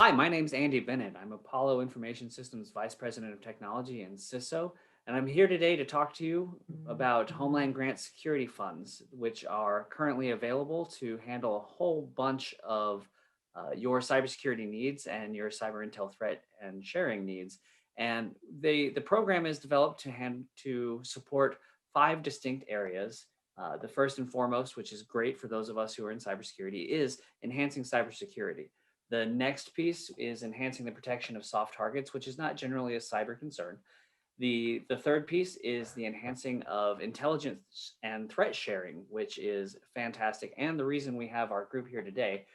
Hi, my name's Andy Bennett. I'm Apollo Information Systems Vice President of Technology and CISO, and I'm here today to talk to you about Homeland Grant Security Funds, which are currently available to handle a whole bunch of your cybersecurity needs and your cyber intel threat and sharing needs. And the program is developed to support five distinct areas. The first and foremost, which is great for those of us who are in cybersecurity, is enhancing cybersecurity. The next piece is enhancing the protection of soft targets, which is not generally a cyber concern. The third piece is the enhancing of intelligence and threat sharing, which is fantastic, and the reason we have our group here today.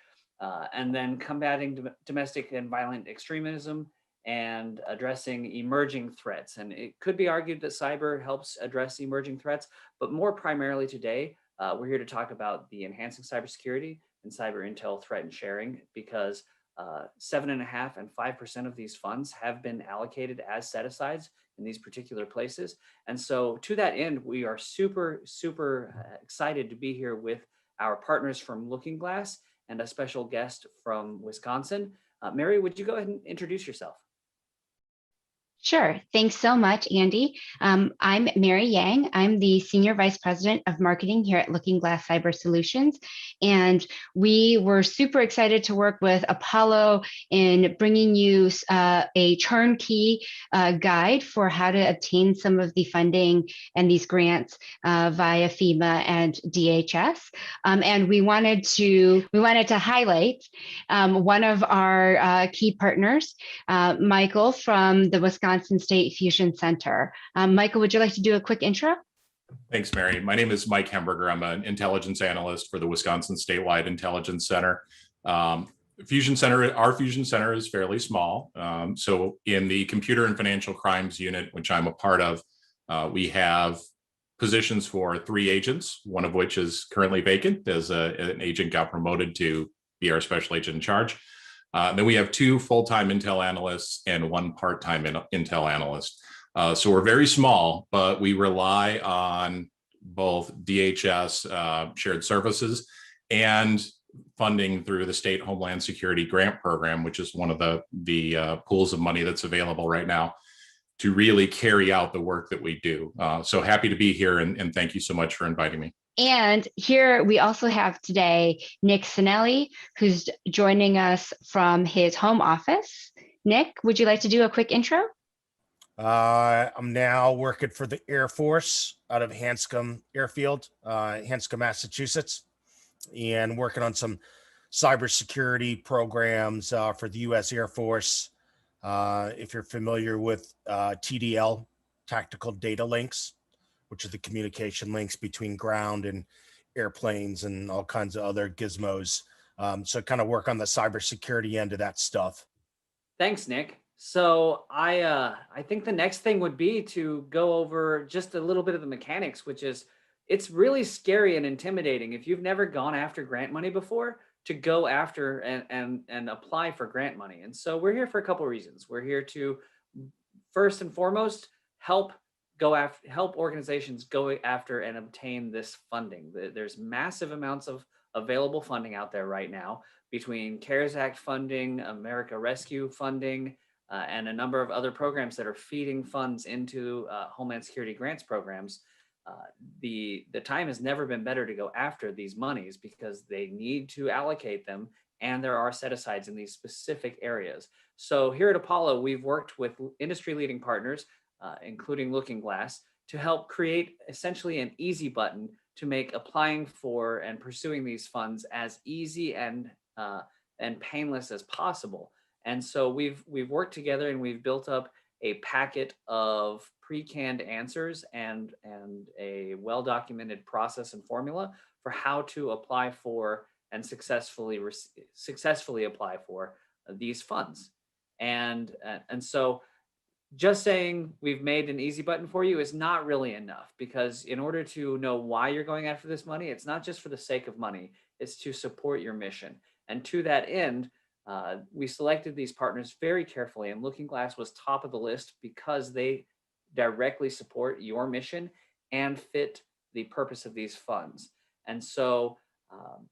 And then combating domestic and violent extremism and addressing emerging threats. And it could be argued that cyber helps address emerging threats, but more primarily today, we're here to talk about the enhancing cybersecurity and cyber intel threat and sharing, because 7.5% and 5% of these funds have been allocated as set-asides in these particular places. And so to that end, we are super excited to be here with our partners from LookingGlass and a special guest from Wisconsin. Mary, would you go ahead and introduce yourself? Sure. Thanks so much, Andy. I'm Mary Yang. I'm the Senior Vice President of Marketing here at LookingGlass Cyber Solutions. And we were super excited to work with Apollo in bringing you a turnkey guide for how to obtain some of the funding and these grants via FEMA and DHS. And we wanted to highlight one of our key partners, Michael from the Wisconsin State Fusion Center. Michael, would you like to do a quick intro? Thanks, Mary. My name is Mike Hemberger. I'm an intelligence analyst for the Wisconsin Statewide Intelligence Center. Our Fusion Center is fairly small. So in the Computer and Financial Crimes Unit, which I'm a part of, we have positions for 3 agents, one of which is currently vacant as an agent got promoted to be our special agent in charge. Then we have 2 full-time Intel analysts and 1 part-time Intel analyst. So we're very small, but we rely on both DHS shared services and funding through the state Homeland Security Grant Program, which is one of the pools of money that's available right now to really carry out the work that we do. So happy to be here, and thank you so much for inviting me. And here we also have today Nick Cinelli, who's joining us from his home office. Nick, would you like to do a quick intro? I'm now working for the Air Force out of Hanscom Airfield, Hanscom, Massachusetts, and working on some cybersecurity programs for the U.S. Air Force. If you're familiar with TDL, Tactical Data Links, which are the communication links between ground and airplanes and all kinds of other gizmos. So kind of work on the cybersecurity end of that stuff. Thanks, Nick. So I think the next thing would be to go over just a little bit of the mechanics, which is it's really scary and intimidating if you've never gone after grant money before to go after and apply for grant money. And so we're here for a couple of reasons. We're here to, first and foremost, help organizations go after and obtain this funding. There's massive amounts of available funding out there right now between CARES Act funding, America Rescue funding, and a number of other programs that are feeding funds into Homeland Security grants programs. The time has never been better to go after these monies because they need to allocate them, and there are set-asides in these specific areas. So here at Apollo, we've worked with industry-leading partners, including LookingGlass, to help create essentially an easy button to make applying for and pursuing these funds as easy and painless as possible. And so we've worked together and we've built up a packet of pre-canned answers and a well-documented process and formula for how to apply for and successfully apply for these funds. And so just saying we've made an easy button for you is not really enough, because in order to know why you're going after this money, it's not just for the sake of money, it's to support your mission. And to that end, we selected these partners very carefully, and LookingGlass was top of the list because they directly support your mission and fit the purpose of these funds. And so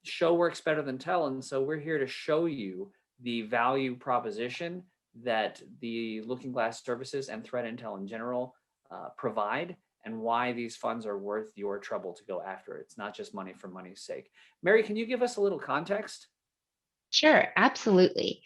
show works better than tell. And so we're here to show you the value proposition that the Looking Glass services and threat intel in general provide, and why these funds are worth your trouble to go after. It's not just money for money's sake. Mary, can you give us a little context? Sure, absolutely.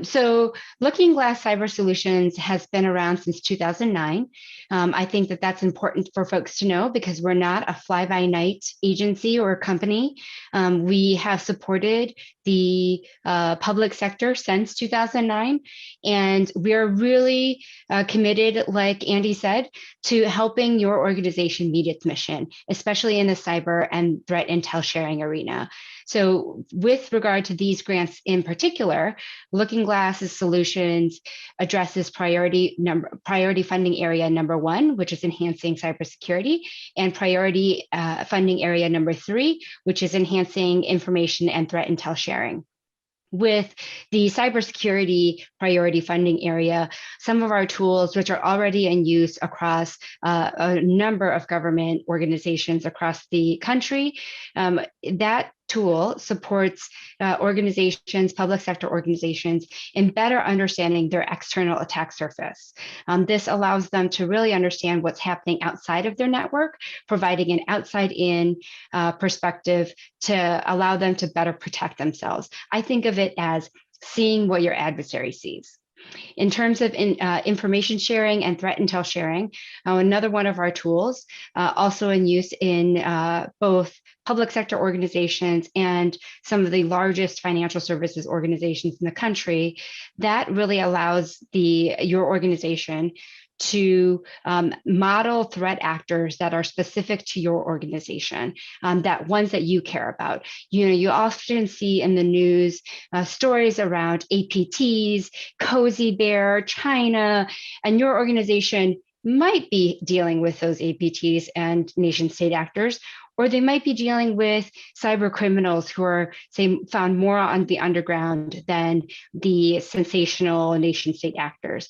So Looking Glass Cyber Solutions has been around since 2009. I think that that's important for folks to know because we're not a fly-by-night agency or company. We have supported the public sector since 2009, and we're really committed, like Andy said, to helping your organization meet its mission, especially in the cyber and threat intel sharing arena. So with regard to these grants in particular, Looking Glass's solutions addresses priority funding area number 1, which is enhancing cybersecurity, and priority funding area number 3, which is enhancing information and threat intel sharing. With the cybersecurity priority funding area, some of our tools, which are already in use across a number of government organizations across the country, that tool supports organizations, public sector organizations, in better understanding their external attack surface. This allows them to really understand what's happening outside of their network, providing an outside-in perspective to allow them to better protect themselves. I think of it as seeing what your adversary sees. In terms of information sharing and threat intel sharing, another one of our tools, also in use in both public sector organizations and some of the largest financial services organizations in the country, that really allows your organization to model threat actors that are specific to your organization, that ones that you care about. You often see in the news stories around APTs, Cozy Bear, China, and your organization might be dealing with those APTs and nation state actors, or they might be dealing with cyber criminals who are, say, found more on the underground than the sensational nation state actors.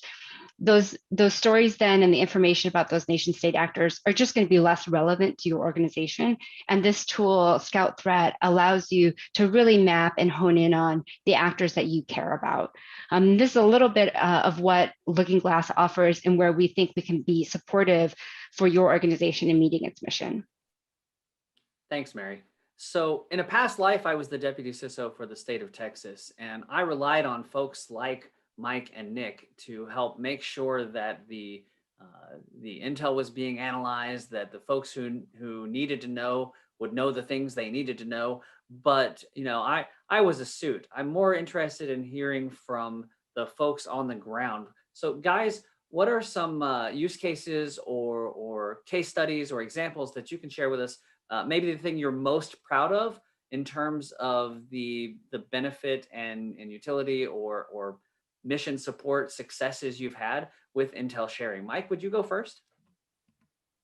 Those stories then and the information about those nation state actors are just going to be less relevant to your organization. And this tool, Scout Threat, allows you to really map and hone in on the actors that you care about. This is a little bit of what Looking Glass offers and where we think we can be supportive for your organization in meeting its mission. Thanks, Mary. So in a past life, I was the deputy CISO for the state of Texas, and I relied on folks like Mike and Nick to help make sure that the intel was being analyzed, that the folks who needed to know would know the things they needed to know. But I was a suit. I'm more interested in hearing from the folks on the ground. So guys, what are some use cases or case studies or examples that you can share with us? Maybe the thing you're most proud of in terms of the benefit and utility or mission support successes you've had with intel sharing. Mike, would you go first?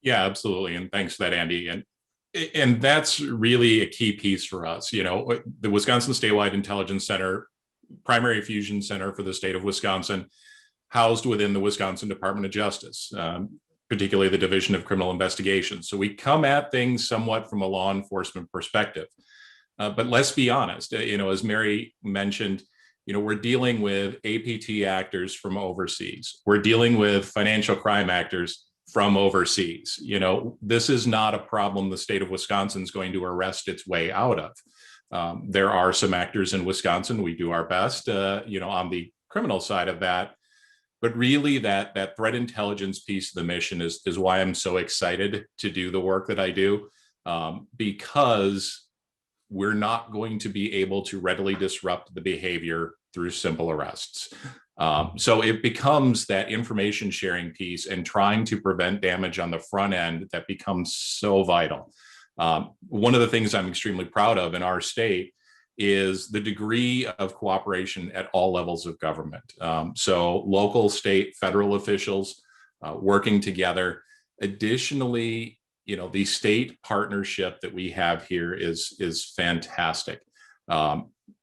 Yeah, absolutely. And thanks for that, Andy. And that's really a key piece for us. The Wisconsin Statewide Intelligence Center, primary fusion center for the state of Wisconsin, housed within the Wisconsin Department of Justice, particularly the Division of Criminal Investigations. So we come at things somewhat from a law enforcement perspective. But let's be honest, as Mary mentioned, we're dealing with APT actors from overseas. We're dealing with financial crime actors from overseas. This is not a problem the state of Wisconsin is going to arrest its way out of. There are some actors in Wisconsin. We do our best, on the criminal side of that. But really, that threat intelligence piece of the mission is why I'm so excited to do the work that I do, because we're not going to be able to readily disrupt the behavior through simple arrests. So it becomes that information sharing piece and trying to prevent damage on the front end that becomes so vital. One of the things I'm extremely proud of in our state is the degree of cooperation at all levels of government. So local, state, federal officials working together. Additionally, the state partnership that we have here is fantastic.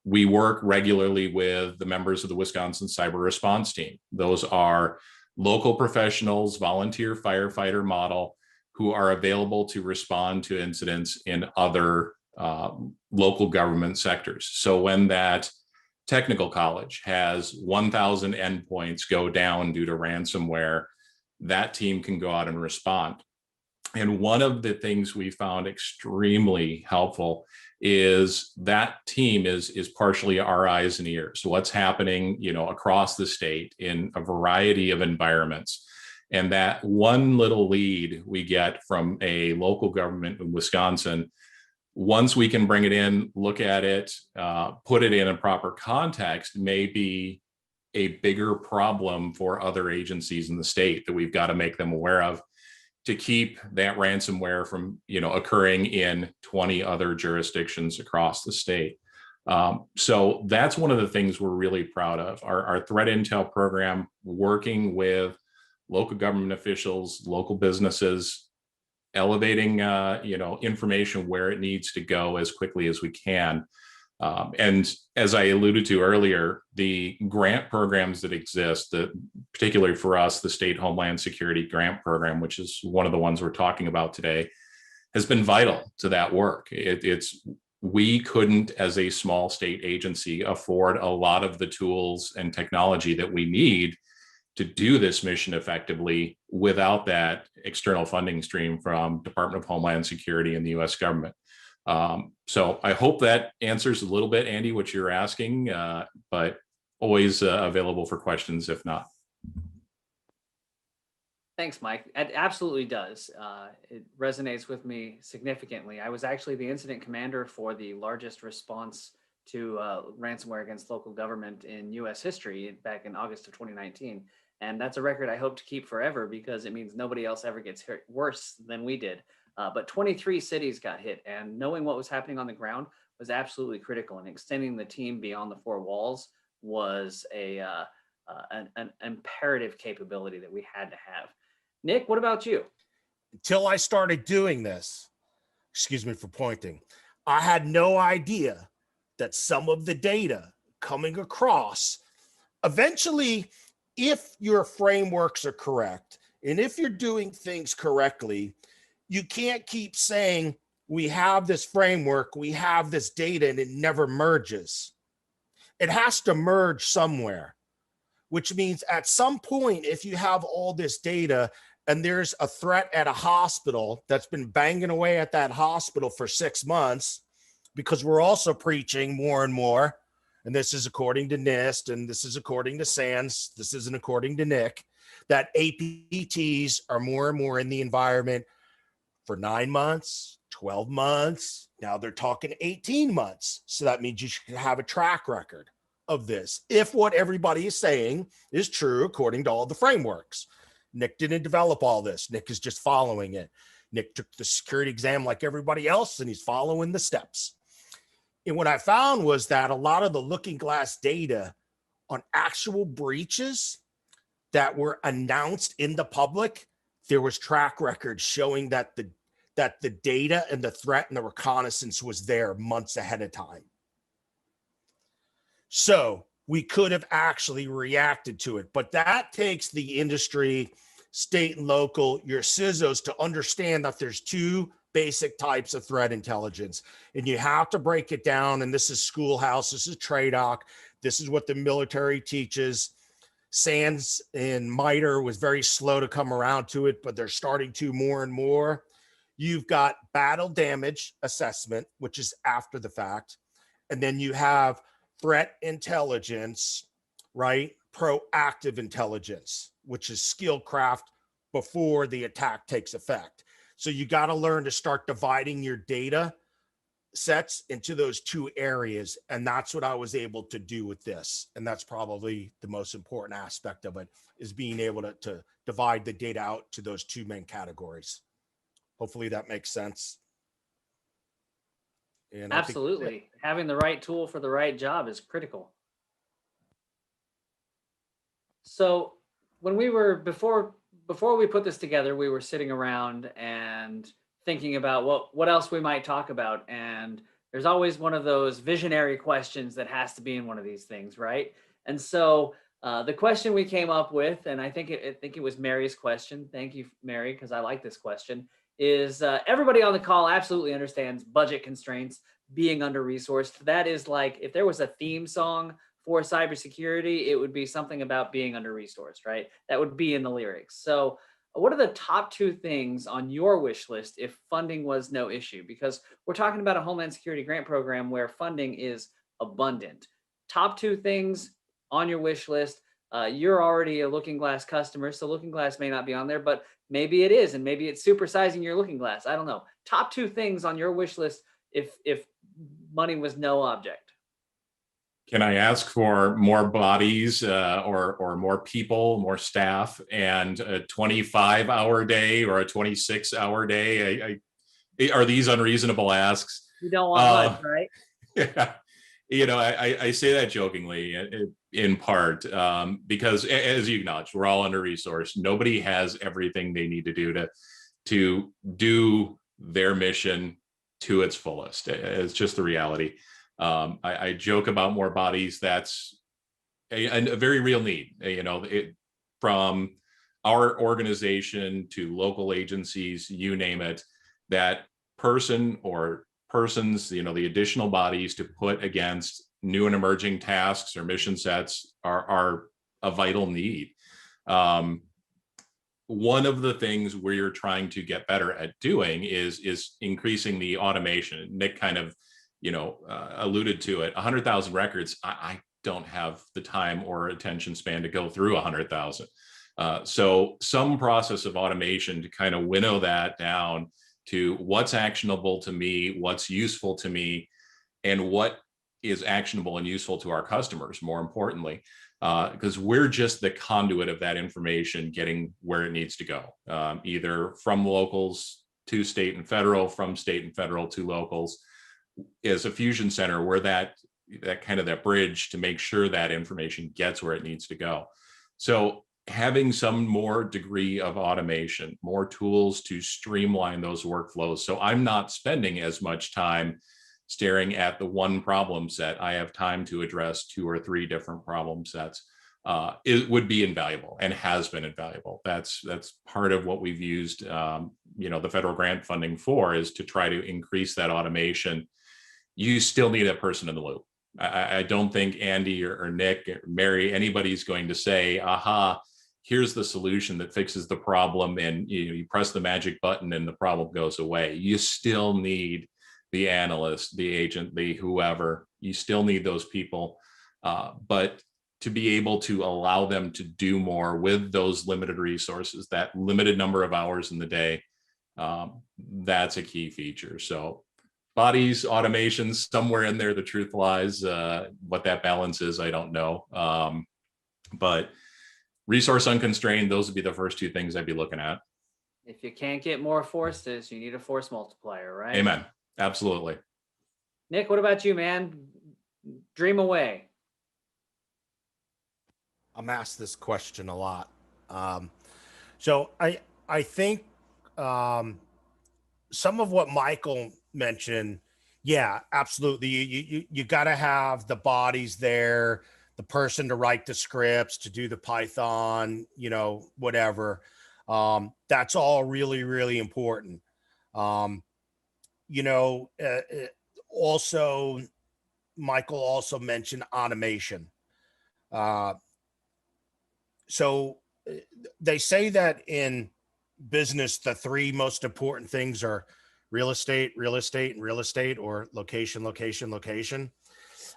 We work regularly with the members of the Wisconsin Cyber Response Team. Those are local professionals, volunteer firefighter model, who are available to respond to incidents in other local government sectors. So when that technical college has 1,000 endpoints go down due to ransomware, that team can go out and respond. And one of the things we found extremely helpful is that team is partially our eyes and ears. What's happening, across the state in a variety of environments. And that one little lead we get from a local government in Wisconsin, once we can bring it in, look at it, put it in a proper context, may be a bigger problem for other agencies in the state that we've got to make them aware of to keep that ransomware from, occurring in 20 other jurisdictions across the state. So that's one of the things we're really proud of. Our threat intel program, working with local government officials, local businesses, elevating information where it needs to go as quickly as we can. And as I alluded to earlier, the grant programs that exist, particularly for us, the State Homeland Security Grant Program, which is one of the ones we're talking about today, has been vital to that work. We couldn't, as a small state agency, afford a lot of the tools and technology that we need to do this mission effectively without that external funding stream from Department of Homeland Security and the U.S. government. So I hope that answers a little bit, Andy, what you're asking, but always available for questions if not. Thanks, Mike. It absolutely does. It resonates with me significantly. I was actually the incident commander for the largest response to ransomware against local government in U.S. history back in August of 2019. And that's a record I hope to keep forever because it means nobody else ever gets hit worse than we did. But 23 cities got hit, and knowing what was happening on the ground was absolutely critical. And extending the team beyond the four walls was an imperative capability that we had to have. Nick, what about you? Until I started doing this, excuse me for pointing, I had no idea that some of the data coming across, eventually, if your frameworks are correct, and if you're doing things correctly, you can't keep saying, we have this framework, we have this data, and it never merges. It has to merge somewhere, which means at some point, if you have all this data and there's a threat at a hospital that's been banging away at that hospital for 6 months, because we're also preaching more and more, and this is according to NIST, and this is according to SANS, this isn't according to Nick, that APTs are more and more in the environment for 9 months, 12 months. Now they're talking 18 months. So that means you should have a track record of this. If what everybody is saying is true, according to all the frameworks. Nick didn't develop all this. Nick is just following it. Nick took the security exam like everybody else, and he's following the steps. And what I found was that a lot of the LookingGlass data on actual breaches that were announced in the public, there was track records showing that the data and the threat and the reconnaissance was there months ahead of time. So we could have actually reacted to it, but that takes the industry, state and local, your CISOs to understand that there's two basic types of threat intelligence, and you have to break it down. And this is Schoolhouse, this is TRADOC, this is what the military teaches. SANS and MITRE was very slow to come around to it, but they're starting to more and more. You've got battle damage assessment, which is after the fact. And then you have threat intelligence, right? Proactive intelligence, which is skill craft before the attack takes effect. So you got to learn to start dividing your data sets into those two areas. And that's what I was able to do with this. And that's probably the most important aspect of it, is being able to divide the data out to those two main categories. Hopefully that makes sense. And absolutely. Having the right tool for the right job is critical. So when we were, before we put this together, we were sitting around and thinking about what else we might talk about. And there's always one of those visionary questions that has to be in one of these things, right? And so the question we came up with, and I think it was Mary's question. Thank you, Mary, because I like this question. Is everybody on the call absolutely understands budget constraints, being under-resourced. That is like, if there was a theme song for cybersecurity, it would be something about being under-resourced, right? That would be in the lyrics. So what are the top two things on your wish list if funding was no issue? Because we're talking about a Homeland Security grant program where funding is abundant. Top two things on your wish list. You're already a LookingGlass customer, so LookingGlass may not be on there, but maybe it is, and maybe it's supersizing your LookingGlass. I don't know. Top two things on your wish list if money was no object. Can I ask for more bodies or more people, more staff, and a 25-hour day or a 26-hour day? Are these unreasonable asks? You don't want much, right? Yeah. I say that jokingly in part because, as you acknowledge, we're all under-resourced. Nobody has everything they need to do to their mission to its fullest. It's just the reality. I joke about more bodies. That's a very real need. From our organization to local agencies, you name it, that person or persons, the additional bodies to put against new and emerging tasks or mission sets are a vital need. One of the things we're trying to get better at doing is increasing the automation. Nick kind of alluded to it. 100,000 records. I don't have the time or attention span to go through 100,000. So some process of automation to kind of winnow that down to what's actionable to me, what's useful to me, and what is actionable and useful to our customers, more importantly, because we're just the conduit of that information getting where it needs to go, either from locals to state and federal, from state and federal to locals. As a fusion center, we're that kind of that bridge to make sure that information gets where it needs to go. So having some more degree of automation, more tools to streamline those workflows. So I'm not spending as much time staring at the one problem set. I have time to address 2 or 3 different problem sets. It would be invaluable and has been invaluable. That's part of what we've used, the federal grant funding for, is to try to increase that automation. You still need a person in the loop. I don't think Andy or Nick or Mary, anybody's going to say, aha, here's the solution that fixes the problem, and you press the magic button and the problem goes away. You still need the analyst, the agent, the whoever. You still need those people, but to be able to allow them to do more with those limited resources, that limited number of hours in the day, that's a key feature. So bodies, automations, somewhere in there, the truth lies. What that balance is, I don't know. But resource unconstrained, those would be the first 2 things I'd be looking at. If you can't get more forces, you need a force multiplier, right? Amen. Absolutely. Nick, what about you, man? Dream away. I'm asked this question a lot. So I think some of what Michael mentioned, yeah, absolutely. You got to have the bodies there, the person to write the scripts, to do the Python, whatever. That's all really, really important. Also, Michael also mentioned automation. So they say that in business, the 3 most important things are real estate, and real estate, or location, location, location.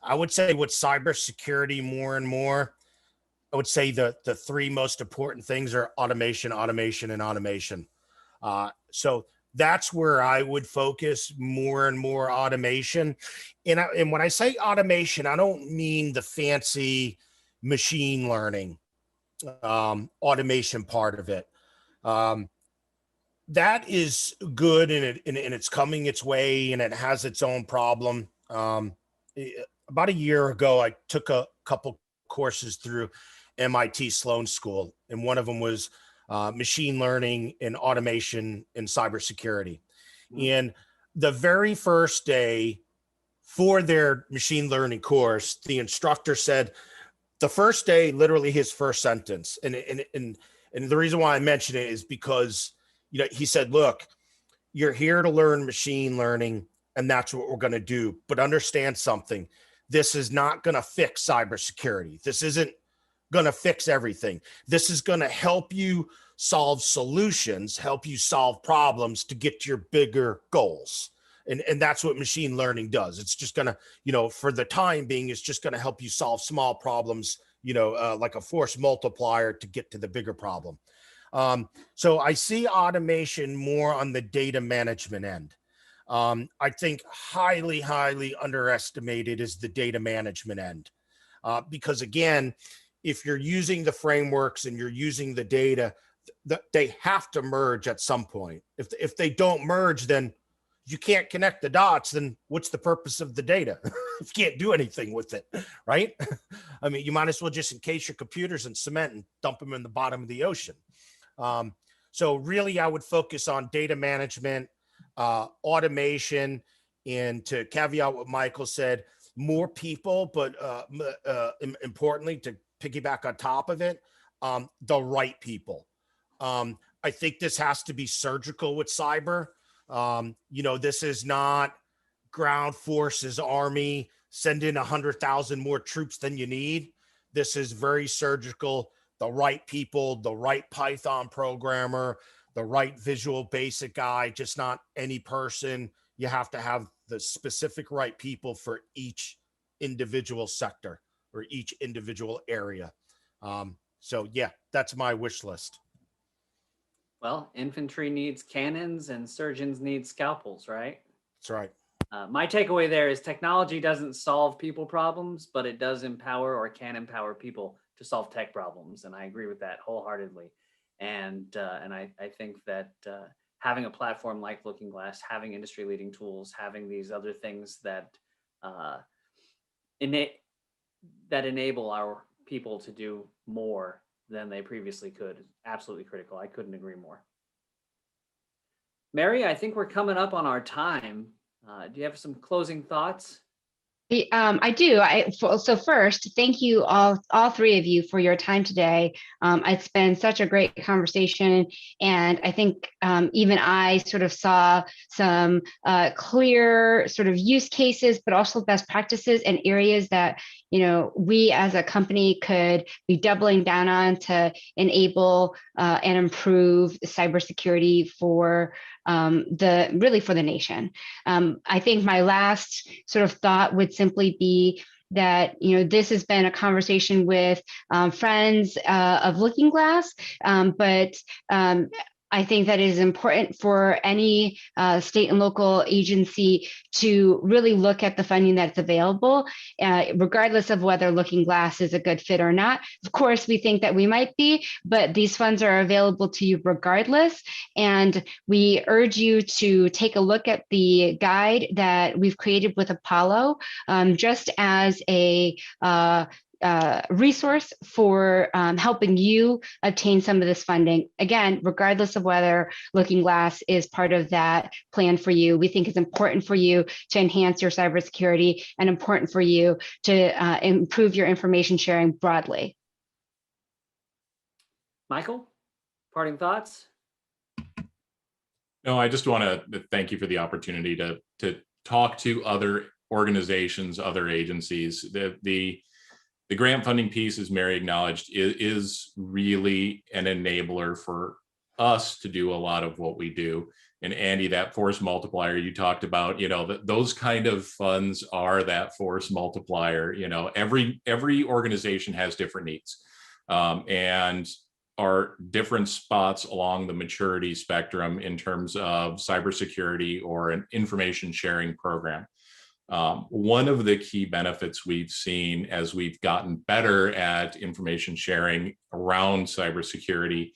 I would say with cybersecurity more and more, I would say the 3 most important things are automation, automation, and automation. So that's where I would focus more and more automation. And when I say automation, I don't mean the fancy machine learning automation part of it. That is good, and it's coming its way, and it has its own problem. About a year ago, I took a couple courses through MIT Sloan School, and one of them was machine learning and automation in cybersecurity. And the very first day for their machine learning course, the instructor said, the first day, literally his first sentence, and the reason why I mention it is because he said, look, you're here to learn machine learning, and that's what we're going to do. But understand something. this is not going to fix cybersecurity. This isn't going to fix everything. This is going to help you solve solutions, help you solve problems to get to your bigger goals. And that's what machine learning does. It's just going to, you know, for the time being, it's just going to help you solve small problems, you know, like a force multiplier to get to the bigger problem. So I see automation more on the data management end. I think highly underestimated is the data management end. Because again, if you're using the frameworks and you're using the data, they have to merge at some point. If they don't merge, then you can't connect the dots, then what's the purpose of the data? You can't do anything with it, right? I mean, you might as well just encase your computers in cement and dump them in the bottom of the ocean. So really, I would focus on data management, automation, and to caveat what Michael said, more people, but importantly, to piggyback on top of it, the right people. I think this has to be surgical with cyber. You know, this is not ground forces, army, send in 100,000 more troops than you need. This is very surgical, the right people, the right Python programmer, the right Visual Basic guy, just not any person. You have to have the specific right people for each individual sector or each individual area. So yeah, that's my wish list. Well, infantry needs cannons and surgeons need scalpels, right? That's right. My takeaway there is technology doesn't solve people problems, but it does empower or can empower people to solve tech problems. And I agree with that wholeheartedly. And I think that having a platform like LookingGlass, having industry leading tools, having these other things that enable our people to do more than they previously could is absolutely critical. I couldn't agree more. Mary, I think we're coming up on our time. Do you have some closing thoughts? I do. So first, thank you all three of you for your time today. It's been such a great conversation, and I think even I sort of saw some clear sort of use cases, but also best practices and areas that we as a company could be doubling down on to enable and improve cybersecurity for for the nation. I think my last sort of thought would simply be that this has been a conversation with friends of LookingGlass, but I think that it is important for any state and local agency to really look at the funding that's available, regardless of whether LookingGlass is a good fit or not. Of course, we think that we might be, but these funds are available to you regardless. And we urge you to take a look at the guide that we've created with Apollo, just as a resource for helping you obtain some of this funding. Again, regardless of whether LookingGlass is part of that plan for you, we think it's important for you to enhance your cybersecurity and important for you to improve your information sharing broadly. Michael, parting thoughts? No, I just want to thank you for the opportunity to talk to other organizations, other agencies. The grant funding piece, as Mary acknowledged, is really an enabler for us to do a lot of what we do. And Andy, that force multiplier you talked about, those kind of funds are that force multiplier. Every organization has different needs and are different spots along the maturity spectrum in terms of cybersecurity or an information sharing program. One of the key benefits we've seen as we've gotten better at information sharing around cybersecurity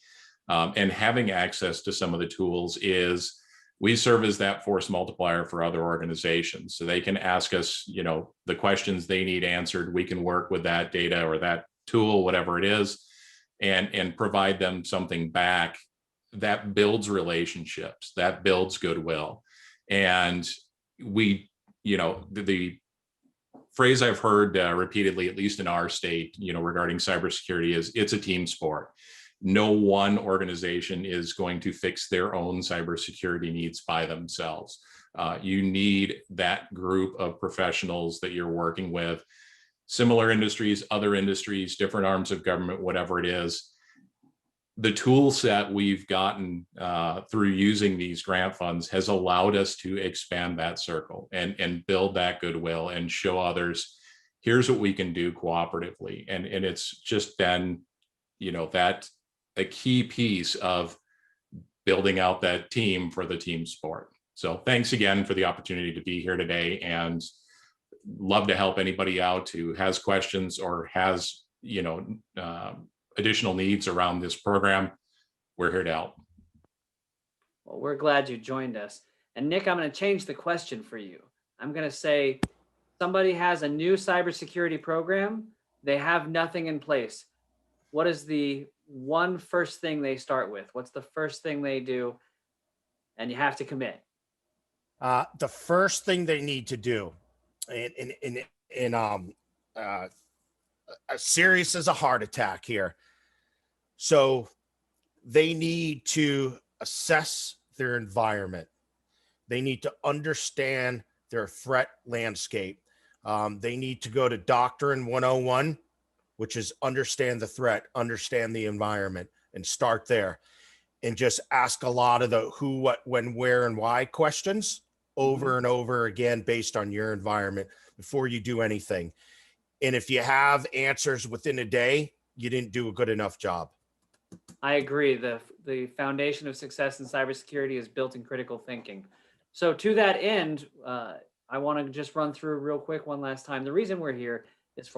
and having access to some of the tools is we serve as that force multiplier for other organizations. So they can ask us, the questions they need answered. We can work with that data or that tool, whatever it is, and provide them something back that builds relationships, that builds goodwill. And the phrase I've heard repeatedly, at least in our state, regarding cybersecurity is it's a team sport. No one organization is going to fix their own cybersecurity needs by themselves. You need that group of professionals that you're working with, similar industries, other industries, different arms of government, whatever it is. The tool set we've gotten through using these grant funds has allowed us to expand that circle and build that goodwill and show others, here's what we can do cooperatively. And it's just been, you know, that a key piece of building out that team for the team sport. So thanks again for the opportunity to be here today, and love to help anybody out who has questions or has, you know, additional needs around this program. We're here to help. Well, we're glad you joined us. And Nick, I'm going to change the question for you. I'm going to say somebody has a new cybersecurity program. They have nothing in place. What is the one first thing they start with? What's the first thing they do? And you have to commit. The first thing they need to do, in as serious as a heart attack here. So they need to assess their environment. They need to understand their threat landscape. They need to go to Doctrine 101, which is understand the threat, understand the environment, and start there. And just ask a lot of the who, what, when, where, and why questions over and over again based on your environment before you do anything. And if you have answers within a day, you didn't do a good enough job. I agree. The foundation of success in cybersecurity is built in critical thinking. So to that end, I want to just run through real quick one last time. The reason we're here is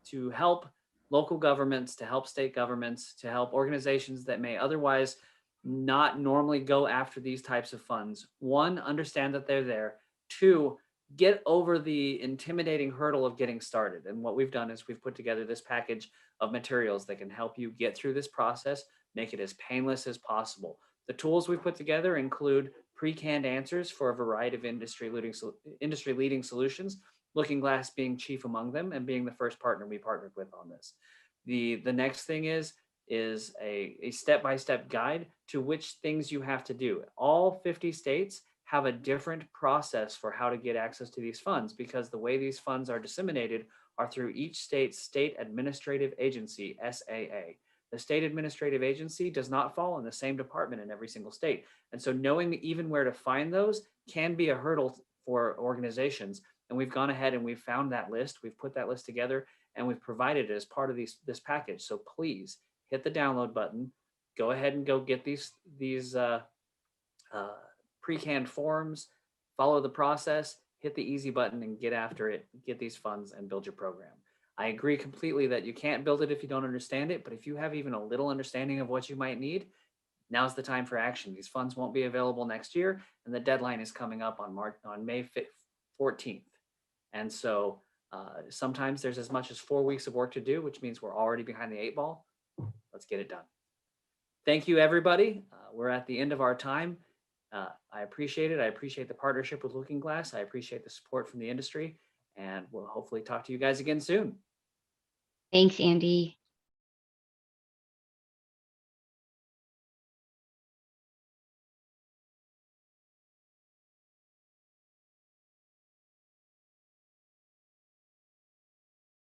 to help local governments, to help state governments, to help organizations that may otherwise not normally go after these types of funds. One, understand that they're there. Two, get over the intimidating hurdle of getting started. And what we've done is we've put together this package of materials that can help you get through this process, make it as painless as possible. The tools we put together include pre-canned answers for a variety of industry-leading solutions, LookingGlass being chief among them and being the first partner we partnered with on this. The next thing is a step-by-step guide to which things you have to do. All 50 states have a different process for how to get access to these funds, because the way these funds are disseminated are through each state's state administrative agency, SAA. The state administrative agency does not fall in the same department in every single state. And so knowing even where to find those can be a hurdle for organizations. And we've gone ahead and we've found that list. We've put that list together and we've provided it as part of this package. So please hit the download button, go ahead and go get these pre-canned forms, follow the process, hit the easy button and get after it, get these funds and build your program. I agree completely that you can't build it if you don't understand it, but if you have even a little understanding of what you might need, now's the time for action. These funds won't be available next year, and the deadline is coming up on May 14th. And so sometimes there's as much as 4 weeks of work to do, which means we're already behind the 8 ball. Let's get it done. Thank you, everybody. We're at the end of our time. I appreciate it. I appreciate the partnership with LookingGlass. I appreciate the support from the industry, and we'll hopefully talk to you guys again soon. Thanks, Andy.